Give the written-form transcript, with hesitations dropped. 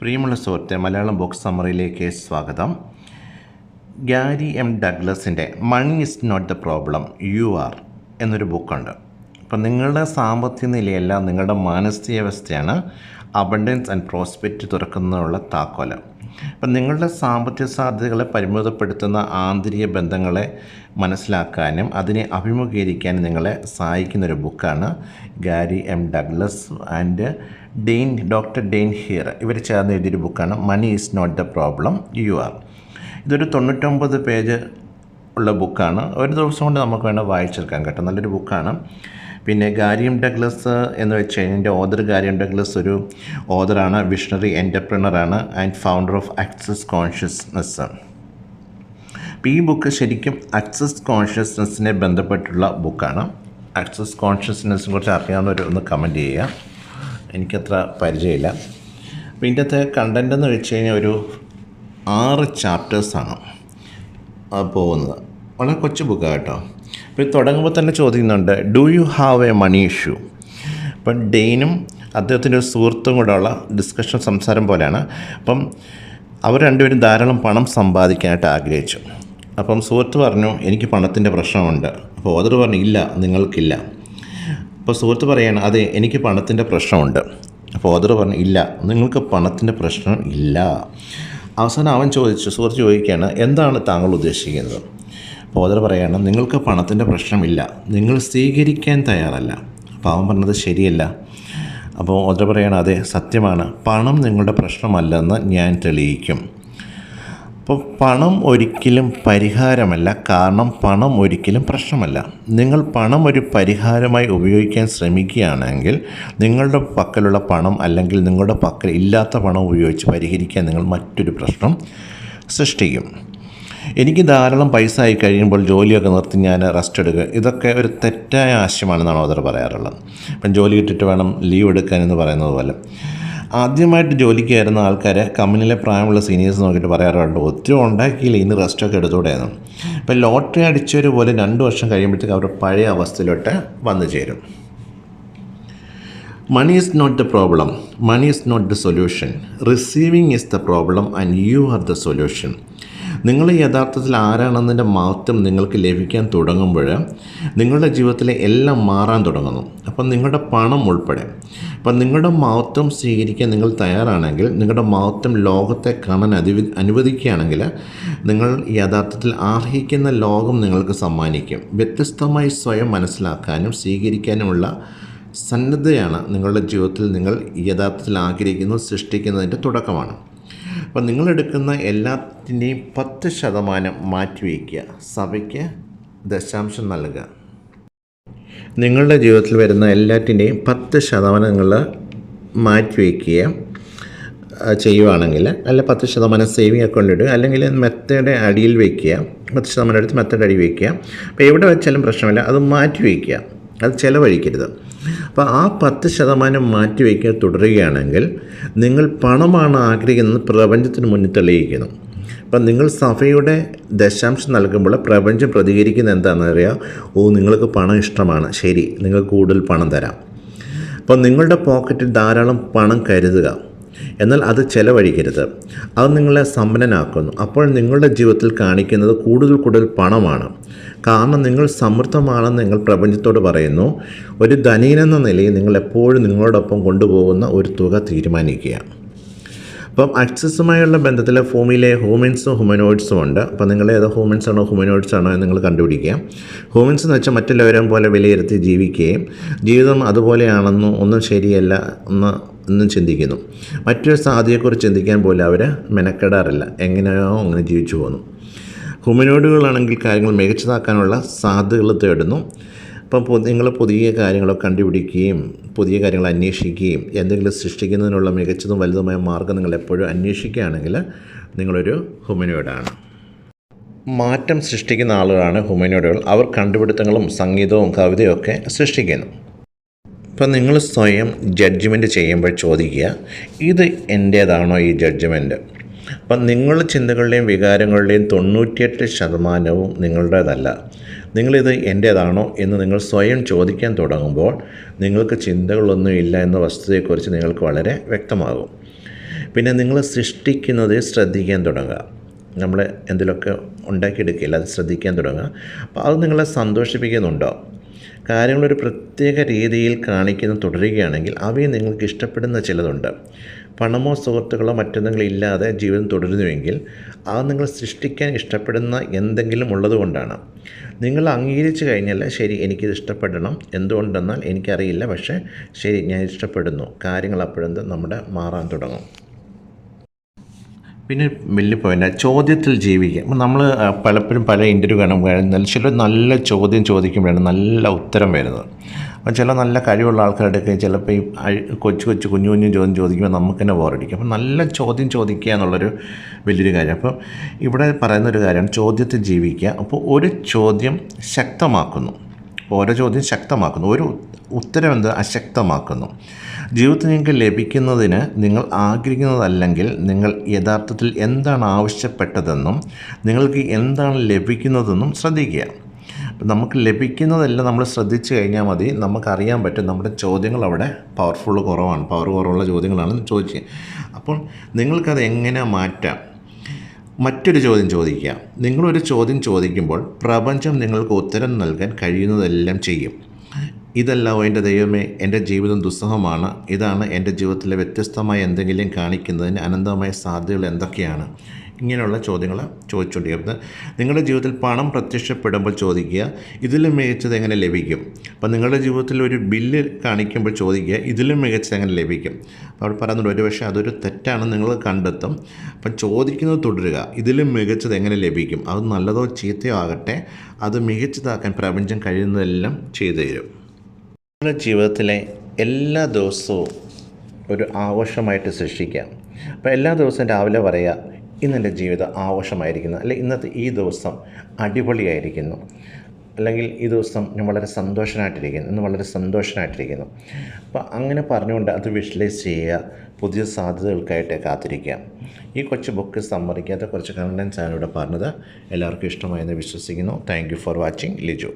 പ്രിയമുള്ള സുഹൃത്തെ, മലയാളം ബുക്ക് സമ്മറിയിലേക്ക് സ്വാഗതം. ഗാരി എം ഡഗ്ലസിൻ്റെ money is not the problem, you are എന്നൊരു ബുക്കുണ്ട്. അപ്പം നിങ്ങളുടെ സാമ്പത്തിക നിലയല്ല, നിങ്ങളുടെ മാനസികാവസ്ഥയാണ് അബണ്ടൻസ് ആൻഡ് പ്രോസ്പെക്റ്റ് തുറക്കുന്നതിനുള്ള താക്കോല്. അപ്പം നിങ്ങളുടെ സാമ്പത്തിക സാധ്യതകളെ പരിമിതപ്പെടുത്തുന്ന ആന്തരിക ബന്ധങ്ങളെ മനസ്സിലാക്കാനും അതിനെ അഭിമുഖീകരിക്കാനും നിങ്ങളെ സഹായിക്കുന്നൊരു ബുക്കാണ് Gary M Douglas and doctor Dain Heer ഇവർ ചേർന്ന് എഴുതിയൊരു ബുക്കാണ് money is not the problem, you are. ഇതൊരു 99 പേജ് ഉള്ള ബുക്കാണ്. ഒരു ദിവസം കൊണ്ട് നമുക്ക് വേണം വായിച്ചെടുക്കാൻ കേട്ടോ. നല്ലൊരു ബുക്കാണ്. പിന്നെ ഗാരി എം ഡഗ്ലസ് എന്ന് വെച്ച് കഴിഞ്ഞാൽ എൻ്റെ ഓദർ ഗാരി എം ഡഗ്ലസ് ഒരു ഓദറാണ്, വിഷണറി എൻ്റർപ്രണറാണ് and founder of access consciousness. അപ്പോൾ ഈ ബുക്ക് ശരിക്കും ആക്സസ് കോൺഷ്യസ്നെസ്സിനെ ബന്ധപ്പെട്ടുള്ള ബുക്കാണ്. ആക്സസ് കോൺഷ്യസ്നെസ്സിനെ കുറിച്ച് അറിയാവുന്നവർ ഒന്ന് കമൻറ്റ് ചെയ്യുക. എനിക്കത്ര പരിചയമില്ല. അപ്പോൾ ഇതിൻ്റെ അകത്തെ കണ്ടൻ്റ് എന്ന് വെച്ച് കഴിഞ്ഞാൽ ഒരു 6 ചാപ്റ്റേഴ്സാണ് പോകുന്നത്. വളരെ കൊച്ചു ബുക്കാണ് കേട്ടോ. അപ്പോൾ ഇത് തുടങ്ങുമ്പോൾ തന്നെ ചോദിക്കുന്നുണ്ട്, do you have a money issue? അപ്പം ഡെയിനും അദ്ദേഹത്തിൻ്റെ ഒരു സുഹൃത്തും കൂടെ ഉള്ള ഡിസ്കഷൻ സംസാരം പോലെയാണ്. അപ്പം അവർ രണ്ടുപേരും ധാരാളം പണം സമ്പാദിക്കാനായിട്ട് ആഗ്രഹിച്ചു. അപ്പം സുഹൃത്ത് പറഞ്ഞു, എനിക്ക് പണത്തിൻ്റെ പ്രശ്നമുണ്ട്. അപ്പോൾ ഓദർ പറഞ്ഞു, ഇല്ല, നിങ്ങൾക്കില്ല. അപ്പോൾ സുഹൃത്ത് പറയുകയാണ്, അതെ, എനിക്ക് പണത്തിൻ്റെ പ്രശ്നമുണ്ട്. അപ്പോൾ ഓദർ പറഞ്ഞു, ഇല്ല, നിങ്ങൾക്ക് പണത്തിൻ്റെ പ്രശ്നം ഇല്ല. അവസാനം അവൻ സുഹൃത്ത് ചോദിക്കുകയാണ്, എന്താണ് താങ്കൾ ഉദ്ദേശിക്കുന്നത്? അപ്പോൾ ഓദർ പറയുകയാണ്, നിങ്ങൾക്ക് പണത്തിൻ്റെ പ്രശ്നമില്ല, നിങ്ങൾ സ്വീകരിക്കാൻ തയ്യാറല്ല. അപ്പോൾ അവൻ പറഞ്ഞത് ശരിയല്ല. അപ്പോൾ ഓദർ പറയുകയാണ്, അതെ, സത്യമാണ്, പണം നിങ്ങളുടെ പ്രശ്നമല്ലെന്ന് ഞാൻ തെളിയിക്കും. അപ്പോൾ പണം ഒരിക്കലും പരിഹാരമല്ല, കാരണം പണം ഒരിക്കലും പ്രശ്നമല്ല. നിങ്ങൾ പണം ഒരു പരിഹാരമായി ഉപയോഗിക്കാൻ ശ്രമിക്കുകയാണെങ്കിൽ നിങ്ങളുടെ പക്കലുള്ള പണം അല്ലെങ്കിൽ നിങ്ങളുടെ പക്കൽ ഇല്ലാത്ത പണം ഉപയോഗിച്ച് പരിഹരിക്കാൻ നിങ്ങൾ മറ്റൊരു പ്രശ്നം സൃഷ്ടിക്കും. എനിക്ക് ധാരാളം പൈസ ആയി കഴിയുമ്പോൾ ജോലിയൊക്കെ നിർത്തി ഞാൻ റെസ്റ്റ് എടുക്കുക, ഇതൊക്കെ ഒരു തെറ്റായ ആശയമാണെന്നാണ് ഓദർ പറയാറുള്ളത്. ഇപ്പം ജോലി കിട്ടിയിട്ട് വേണം ലീവ് എടുക്കാൻ എന്ന് പറയുന്നത് പോലെ. ആദ്യമായിട്ട് ജോലിക്ക് കയറുന്ന ആൾക്കാരെ കമ്പനിയിലെ പ്രായമുള്ള സീനിയേഴ്സ് നോക്കിയിട്ട് പറയാറുണ്ട്, ഒത്തിരി ഉണ്ടാക്കിയില്ല, ഇന്ന് റെസ്റ്റൊക്കെ എടുത്തുകൂടെയെന്ന്. ഇപ്പം ലോട്ടറി അടിച്ചവർ പോലെ 2 വർഷം കഴിയുമ്പോഴത്തേക്ക് അവർ പഴയ അവസ്ഥയിലോട്ട് വന്നു ചേരും. Money is not the problem, money is not the solution, receiving is the problem and you are the solution. നിങ്ങൾ യഥാർത്ഥത്തിൽ ആരാണെന്നതിൻ്റെ മഹത്വം നിങ്ങൾക്ക് ലഭിക്കാൻ തുടങ്ങുമ്പോൾ നിങ്ങളുടെ ജീവിതത്തിലെ എല്ലാം മാറാൻ തുടങ്ങുന്നു. അപ്പം നിങ്ങളുടെ പണം ഉൾപ്പെടെ. അപ്പം നിങ്ങളുടെ മഹത്വം സ്വീകരിക്കാൻ നിങ്ങൾ തയ്യാറാണെങ്കിൽ, നിങ്ങളുടെ മഹത്വം ലോകത്തെ കാണാൻ അനുവദിക്കുകയാണെങ്കിൽ നിങ്ങൾ യഥാർത്ഥത്തിൽ അർഹിക്കുന്ന ലോകം നിങ്ങൾക്ക് സമ്മാനിക്കും. വ്യത്യസ്തമായി സ്വയം മനസ്സിലാക്കാനും സ്വീകരിക്കാനുമുള്ള സന്നദ്ധതയാണ് നിങ്ങളുടെ ജീവിതത്തിൽ നിങ്ങൾ യഥാർത്ഥത്തിൽ ആഗ്രഹിക്കുന്നത് സൃഷ്ടിക്കുന്നതിൻ്റെ തുടക്കമാണ്. അപ്പോൾ നിങ്ങളെടുക്കുന്ന എല്ലാത്തിൻ്റെയും 10% മാറ്റിവെക്കുക, സഭയ്ക്ക് ദശാംശം നൽകുക. നിങ്ങളുടെ ജീവിതത്തിൽ വരുന്ന എല്ലാറ്റിൻ്റെയും 10% നിങ്ങൾ മാറ്റിവെക്കുക ചെയ്യുവാണെങ്കിൽ, അല്ല 10% സേവിങ് അക്കൗണ്ടിൽ ഇടുക, അല്ലെങ്കിൽ മെത്തേഡ് അടിയിൽ വയ്ക്കുക. 10% എടുത്ത് മെത്തേഡ് അടിയിൽ വയ്ക്കുക. അപ്പോൾ എവിടെ വെച്ചാലും പ്രശ്നമില്ല, അത് മാറ്റി വയ്ക്കുക, അത് ചിലവഴിക്കരുത്. അപ്പോൾ ആ 10% മാറ്റി വയ്ക്കുക തുടരുകയാണെങ്കിൽ നിങ്ങൾ പണമാണ് ആഗ്രഹിക്കുന്നത് പ്രപഞ്ചത്തിന് മുന്നിൽ തെളിയിക്കുന്നു. അപ്പം നിങ്ങൾ സഭയുടെ ദശാംശം നൽകുമ്പോൾ പ്രപഞ്ചം പ്രതികരിക്കുന്നത് എന്താണെന്ന് അറിയാം. നിങ്ങൾക്ക് പണം ഇഷ്ടമാണ്, ശരി, നിങ്ങൾക്ക് കൂടുതൽ പണം തരാം. അപ്പം നിങ്ങളുടെ പോക്കറ്റിൽ ധാരാളം പണം കരുതുക, എന്നാൽ അത് ചിലവഴിക്കരുത്. അത് നിങ്ങളെ സമ്പന്നനാക്കുന്നു. അപ്പോൾ നിങ്ങളുടെ ജീവിതത്തിൽ കാണിക്കുന്നത് കൂടുതൽ പണമാണ്. കാരണം നിങ്ങൾ സമൃദ്ധമാണെന്ന് നിങ്ങൾ പ്രപഞ്ചത്തോട് പറയുന്നു. ഒരു ധനികനെന്ന നിലയിൽ നിങ്ങൾ എപ്പോഴും നിങ്ങളോടൊപ്പം കൊണ്ടുപോകുന്ന ഒരു തുക തീരുമാനിക്കുക. അപ്പം ആക്സസുമായുള്ള ബന്ധത്തിൽ ഭൂമിയിലെ ഹ്യൂമൻസും ഹ്യൂമനോയിഡ്സും ഉണ്ട്. അപ്പം നിങ്ങൾ ഏത് ഹ്യൂമൻസ് ആണോ ഹ്യൂമനോയിഡ്സ് ആണോ എന്ന് നിങ്ങൾ കണ്ടുപിടിക്കുക. ഹ്യൂമൻസ് എന്ന് വെച്ചാൽ മറ്റുള്ളവരെ പോലെ വിലയിരുത്തി ജീവിക്കുകയും ജീവിതം അതുപോലെയാണെന്നും ഒന്നും ശരിയല്ല എന്നും ചിന്തിക്കുന്നു. മറ്റൊരു സാധ്യതയെക്കുറിച്ച് ചിന്തിക്കാൻ പോലും അവർ മെനക്കെടാറില്ല, എങ്ങനെയോ അങ്ങനെ ജീവിച്ചു പോകുന്നു. ഹ്യൂമനോയിഡുകളാണെങ്കിൽ കാര്യങ്ങൾ മികച്ചതാക്കാനുള്ള സാധ്യതകൾ തേടുന്നു. അപ്പം നിങ്ങൾ പുതിയ കാര്യങ്ങളൊക്കെ കണ്ടുപിടിക്കുകയും പുതിയ കാര്യങ്ങൾ അന്വേഷിക്കുകയും എന്തെങ്കിലും സൃഷ്ടിക്കുന്നതിനുള്ള മികച്ചതും വലുതുമായ മാർഗ്ഗം നിങ്ങൾ എപ്പോഴും അന്വേഷിക്കുകയാണെങ്കിൽ നിങ്ങളൊരു ഹ്യൂമനോയിഡാണ്. മാറ്റം സൃഷ്ടിക്കുന്ന ആളുകളാണ് ഹ്യൂമനോയിഡുകൾ. അവർ കണ്ടുപിടുത്തങ്ങളും സംഗീതവും കവിതയും ഒക്കെ സൃഷ്ടിക്കുന്നു. ഇപ്പം നിങ്ങൾ സ്വയം ജഡ്ജ്മെൻറ്റ് ചെയ്യുമ്പോൾ ചോദിക്കുക, ഇത് എൻ്റേതാണോ ഈ ജഡ്ജ്മെൻറ്റ്? അപ്പം നിങ്ങളുടെ ചിന്തകളുടെയും വികാരങ്ങളുടെയും 98% നിങ്ങളുടേതല്ല. നിങ്ങളിത് എൻ്റേതാണോ എന്ന് നിങ്ങൾ സ്വയം ചോദിക്കാൻ തുടങ്ങുമ്പോൾ നിങ്ങൾക്ക് ചിന്തകളൊന്നുമില്ല എന്ന വസ്തുതയെക്കുറിച്ച് നിങ്ങൾക്ക് വളരെ വ്യക്തമാകും. പിന്നെ നിങ്ങൾ സൃഷ്ടിക്കുന്നത് ശ്രദ്ധിക്കാൻ തുടങ്ങുക. നമ്മൾ എന്തെങ്കിലുമൊക്കെ ഉണ്ടാക്കിയെടുക്കില്ല, അത് ശ്രദ്ധിക്കാൻ തുടങ്ങുക. അപ്പോൾ അത് നിങ്ങളെ സന്തോഷിപ്പിക്കുന്നുണ്ടോ? കാര്യങ്ങളൊരു പ്രത്യേക രീതിയിൽ കാണിക്കുന്നത് തുടരുകയാണെങ്കിൽ അവയെ നിങ്ങൾക്ക് ഇഷ്ടപ്പെടുന്ന ചിലതുണ്ട്. പണമോ സുഹൃത്തുക്കളോ മറ്റൊന്നെങ്കിലും ഇല്ലാതെ ജീവിതം തുടരുന്നുവെങ്കിൽ അത് നിങ്ങൾ സൃഷ്ടിക്കാൻ ഇഷ്ടപ്പെടുന്ന എന്തെങ്കിലും ഉള്ളതുകൊണ്ടാണ്. നിങ്ങൾ അംഗീകരിച്ച് കഴിഞ്ഞാൽ ശരി, എനിക്കിത് ഇഷ്ടപ്പെടണം, എന്തുകൊണ്ടെന്നാൽ എനിക്കറിയില്ല, പക്ഷേ ശരി ഞാൻ ഇഷ്ടപ്പെടുന്നു, കാര്യങ്ങൾ അപ്പോഴെന്ത് നമ്മുടെ മാറാൻ തുടങ്ങും. പിന്നെ വലിയ പോയിൻ്റ് ചോദ്യത്തിൽ ജീവിക്കുക. അപ്പം നമ്മൾ പലപ്പോഴും പല ഇൻ്റർവ്യൂ കാണുമ്പോൾ ചില നല്ല ചോദ്യം ചോദിക്കുമ്പോഴാണ് നല്ല ഉത്തരം വരുന്നത്. അപ്പം ചില നല്ല കഴിവുള്ള ആൾക്കാരുടെ ചിലപ്പോൾ ഈ കൊച്ചു കുഞ്ഞു ചോദ്യം ചോദിക്കുമ്പോൾ നമുക്ക് തന്നെ ബോറടിക്കും. അപ്പം നല്ല ചോദ്യം ചോദിക്കുക എന്നുള്ളൊരു വലിയൊരു കാര്യം. അപ്പം ഇവിടെ പറയുന്നൊരു കാര്യമാണ് ചോദ്യത്തിൽ ജീവിക്കുക. അപ്പോൾ ഒരു ചോദ്യം ശക്തമാക്കുന്നു, ഓരോ ചോദ്യം ശക്തമാക്കുന്നു, ഒരു ഉത്തരം അശക്തമാക്കുന്നു. ജീവിതത്തിൽ നിങ്ങൾക്ക് ലഭിക്കുന്നതിന് നിങ്ങൾ ആഗ്രഹിക്കുന്നതല്ലെങ്കിൽ നിങ്ങൾ യഥാർത്ഥത്തിൽ എന്താണ് ആവശ്യപ്പെട്ടതെന്നും നിങ്ങൾക്ക് എന്താണ് ലഭിക്കുന്നതെന്നും ശ്രദ്ധിക്കുക. നമുക്ക് ലഭിക്കുന്നതെല്ലാം നമ്മൾ ശ്രദ്ധിച്ചു കഴിഞ്ഞാൽ മതി, നമുക്കറിയാൻ പറ്റും നമ്മുടെ ചോദ്യങ്ങൾ അവിടെ പവർ കുറവുള്ള ചോദ്യങ്ങളാണ് ചോദിക്കുക. അപ്പോൾ നിങ്ങൾക്കത് എങ്ങനെ മാറ്റാം? മറ്റൊരു ചോദ്യം ചോദിക്കുക. നിങ്ങളൊരു ചോദ്യം ചോദിക്കുമ്പോൾ പ്രപഞ്ചം നിങ്ങൾക്ക് ഉത്തരം നൽകാൻ കഴിയുന്നതെല്ലാം ചെയ്യും. ഇതല്ലാവോ എൻ്റെ ദൈവമേ, എൻ്റെ ജീവിതം ദുസ്സഹമാണ്, ഇതാണ് എൻ്റെ ജീവിതത്തിലെ വ്യത്യസ്തമായ എന്തെങ്കിലും കാണിക്കുന്നതിന് അനന്തമായ സാധ്യതകൾ എന്തൊക്കെയാണ്? ഇങ്ങനെയുള്ള ചോദ്യങ്ങൾ ചോദിച്ചുകൊണ്ടിരിക്കുക. നിങ്ങളുടെ ജീവിതത്തിൽ പണം പ്രത്യക്ഷപ്പെടുമ്പോൾ ചോദിക്കുക, ഇതിലും മികച്ചത് എങ്ങനെ ലഭിക്കും? അപ്പം നിങ്ങളുടെ ജീവിതത്തിൽ ഒരു ബില്ല് കാണിക്കുമ്പോൾ ചോദിക്കുക, ഇതിലും മികച്ചത് എങ്ങനെ ലഭിക്കും? അപ്പോൾ അവിടെ പറയുന്നുണ്ട്, ഒരു പക്ഷേ അതൊരു തെറ്റാണെന്ന് നിങ്ങൾ കണ്ടെത്തും. അപ്പം ചോദിക്കുന്നത് തുടരുക, ഇതിലും മികച്ചത് എങ്ങനെ ലഭിക്കും? അത് നല്ലതോ ചീത്തയോ ആകട്ടെ, അത് മികച്ചതാക്കാൻ പ്രപഞ്ചം കഴിയുന്നതെല്ലാം ചെയ്തു തരും. നിങ്ങളുടെ ജീവിതത്തിലെ എല്ലാ ദിവസവും ഒരു ആഘോഷമായിട്ട് സൃഷ്ടിക്കാം. അപ്പോൾ എല്ലാ ദിവസവും രാവിലെ പറയുക, ഇന്നെൻ്റെ ജീവിതം ആഘോഷമായിരിക്കുന്നു, അല്ലെങ്കിൽ ഇന്നത്തെ ഈ ദിവസം അടിപൊളിയായിരിക്കുന്നു, അല്ലെങ്കിൽ ഈ ദിവസം ഞാൻ വളരെ സന്തോഷമായിട്ടിരിക്കുന്നു, ഇന്ന് വളരെ സന്തോഷമായിട്ടിരിക്കുന്നു. അപ്പോൾ അങ്ങനെ പറഞ്ഞുകൊണ്ട് അത് വിഷ്വലൈസ് ചെയ്യുക, പുതിയ സാധ്യതകൾക്കായിട്ട് കാത്തിരിക്കുക. ഈ കൊച്ചു ബുക്ക് സമ്മറിക്കാത്ത കുറച്ച് കണ്ടൻസാണ് ഇവിടെ പറഞ്ഞത്. എല്ലാവർക്കും ഇഷ്ടമായെന്ന് വിശ്വസിക്കുന്നു. Thank you for watching. Liju.